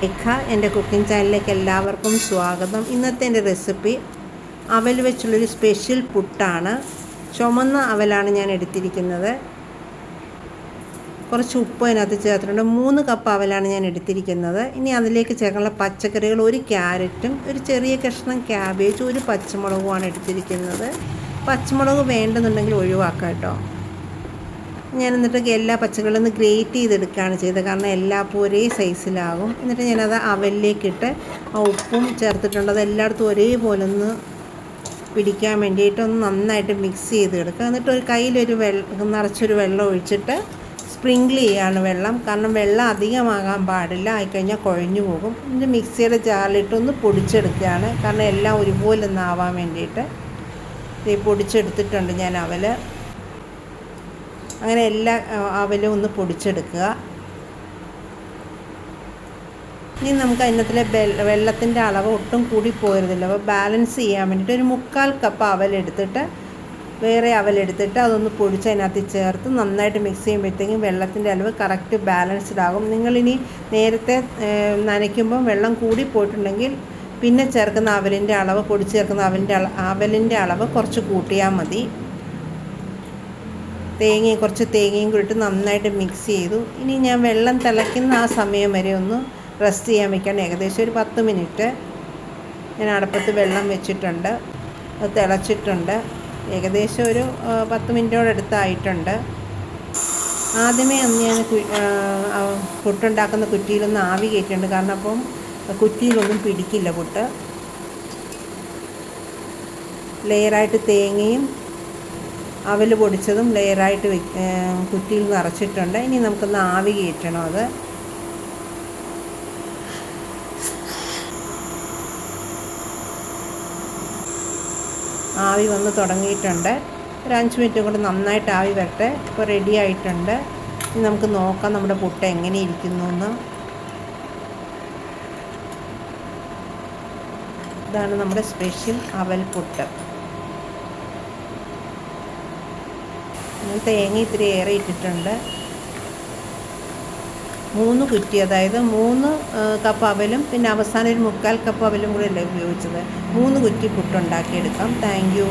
ലേഖ എൻ്റെ കുക്കിംഗ് ചാനലിലേക്ക് എല്ലാവർക്കും സ്വാഗതം. ഇന്നത്തെ എൻ്റെ റെസിപ്പി അവൽ വെച്ചുള്ളൊരു സ്പെഷ്യൽ പുട്ടാണ്. ചുമന്ന അവലാണ് ഞാൻ എടുത്തിരിക്കുന്നത്. കുറച്ച് ഉപ്പ് അതിനകത്ത് ചേർത്തിട്ടുണ്ട്. 3 കപ്പ് അവലാണ് ഞാൻ എടുത്തിരിക്കുന്നത്. ഇനി അതിലേക്ക് ചേർക്കാനുള്ള പച്ചക്കറികൾ 1 ക്യാരറ്റും ഒരു ചെറിയ കഷ്ണം ക്യാബേജ്, 1 പച്ചമുളകുമാണ് എടുത്തിരിക്കുന്നത്. പച്ചമുളക് വേണ്ടെന്നുണ്ടെങ്കിൽ ഒഴിവാക്കാം കേട്ടോ. ഞാൻ എന്നിട്ട് എല്ലാ പച്ചക്കറികളും ഒന്ന് ഗ്രേറ്റ് ചെയ്തെടുക്കുകയാണ് ചെയ്തത്, കാരണം എല്ലാപ്പോൾ ഒരേ സൈസിലാകും. എന്നിട്ട് ഞാനത് അവലിലേക്കിട്ട് ആ ഉപ്പും ചേർത്തിട്ടുണ്ട്, അത് എല്ലായിടത്തും ഒരേപോലെ ഒന്ന് പിടിക്കാൻ വേണ്ടിയിട്ട് ഒന്ന് നന്നായിട്ട് മിക്സ് ചെയ്തെടുക്കുക. എന്നിട്ട് ഒരു കയ്യിലൊരു നിറച്ചൊരു വെള്ളം ഒഴിച്ചിട്ട് സ്പ്രിങ്കിൾ ചെയ്യുകയാണ് വെള്ളം, കാരണം വെള്ളം അധികമാകാൻ പാടില്ല, ആയിക്കഴിഞ്ഞാൽ കുഴഞ്ഞു പോകും. എന്നിട്ട് മിക്സിയുടെ ജാറിലിട്ടൊന്ന് പൊടിച്ചെടുക്കുകയാണ്, കാരണം എല്ലാം ഒരുപോലെ ഒന്നാവാൻ വേണ്ടിയിട്ട്. ഇത് പൊടിച്ചെടുത്തിട്ടുണ്ട് ഞാൻ അവൽ. അങ്ങനെ എല്ലാ അവലും ഒന്ന് പൊടിച്ചെടുക്കുക. ഇനി നമുക്ക് അതിനകത്തിലെ വെള്ളത്തിൻ്റെ അളവ് ഒട്ടും കൂടി പോരുന്നില്ല. അപ്പോൾ ബാലൻസ് ചെയ്യാൻ വേണ്ടിയിട്ട് ഒരു 3/4 കപ്പ് അവലെടുത്തിട്ട് വേറെ അവലെടുത്തിട്ട് അതൊന്ന് പൊടിച്ച് അതിനകത്ത് ചേർത്ത് നന്നായിട്ട് മിക്സ് ചെയ്യുമ്പോഴത്തേക്കും വെള്ളത്തിൻ്റെ അളവ് കറക്റ്റ് ബാലൻസ്ഡ് ആകും. നിങ്ങളിനി നേരത്തെ നനയ്ക്കുമ്പം വെള്ളം കൂടി പോയിട്ടുണ്ടെങ്കിൽ പിന്നെ ചേർക്കുന്ന അവലിൻ്റെ അളവ്, പൊടിച്ച് ചേർക്കുന്ന അവലിൻ്റെ അളവ് കുറച്ച് കൂട്ടിയാൽ മതി. കുറച്ച് തേങ്ങയും കൂടി ഇട്ട് നന്നായിട്ട് മിക്സ് ചെയ്തു. ഇനി ഞാൻ വെള്ളം തിളയ്ക്കുന്ന ആ സമയം വരെ ഒന്ന് റെസ്റ്റ് ചെയ്യാൻ വയ്ക്കണം. ഏകദേശം ഒരു 10 മിനിറ്റ് ഞാൻ അടുപ്പത്ത് വെള്ളം വെച്ചിട്ടുണ്ട്. അത് തിളച്ചിട്ടുണ്ട്. ഏകദേശം ഒരു 10 മിനിറ്റോടടുത്തായിട്ടുണ്ട്. ആദ്യമേ അന്ന് ഞാൻ പുട്ടുണ്ടാക്കുന്ന കുറ്റിയിലൊന്ന് ആവി കയറ്റിയിട്ടുണ്ട്, കാരണം അപ്പം കുറ്റിയിലൊന്നും പിടിക്കില്ല പുട്ട്. ലെയറായിട്ട് തേങ്ങയും അവൽ പൊടിച്ചതും ലെയറായിട്ട് കുറ്റിയിൽ നിറച്ചിട്ടുണ്ട്. ഇനി നമുക്കൊന്ന് ആവി കയറ്റണം. അത് ആവി വന്ന് തുടങ്ങിയിട്ടുണ്ട്. ഒരു 5 മിനിറ്റ് കൊണ്ട് നന്നായിട്ട് ആവി വരട്ടെ. ഇപ്പോൾ റെഡി ആയിട്ടുണ്ട്. ഇനി നമുക്ക് നോക്കാം നമ്മുടെ പുട്ട് എങ്ങനെ ഇരിക്കുന്നു എന്ന്. ഇതാണ് നമ്മുടെ സ്പെഷ്യൽ അവൽ പുട്ട്. തേങ്ങ ഇത്തിരി ഏറെ ഇട്ടിട്ടുണ്ട്. 3 കുറ്റി, അതായത് 3 കപ്പ് അവലും പിന്നെ അവസാനം ഒരു 3/4 കപ്പ് അവലും കൂടെ അല്ലേ ഉപയോഗിച്ചത്. 3 കുറ്റി പുട്ടുണ്ടാക്കിയെടുക്കാം. Thank you.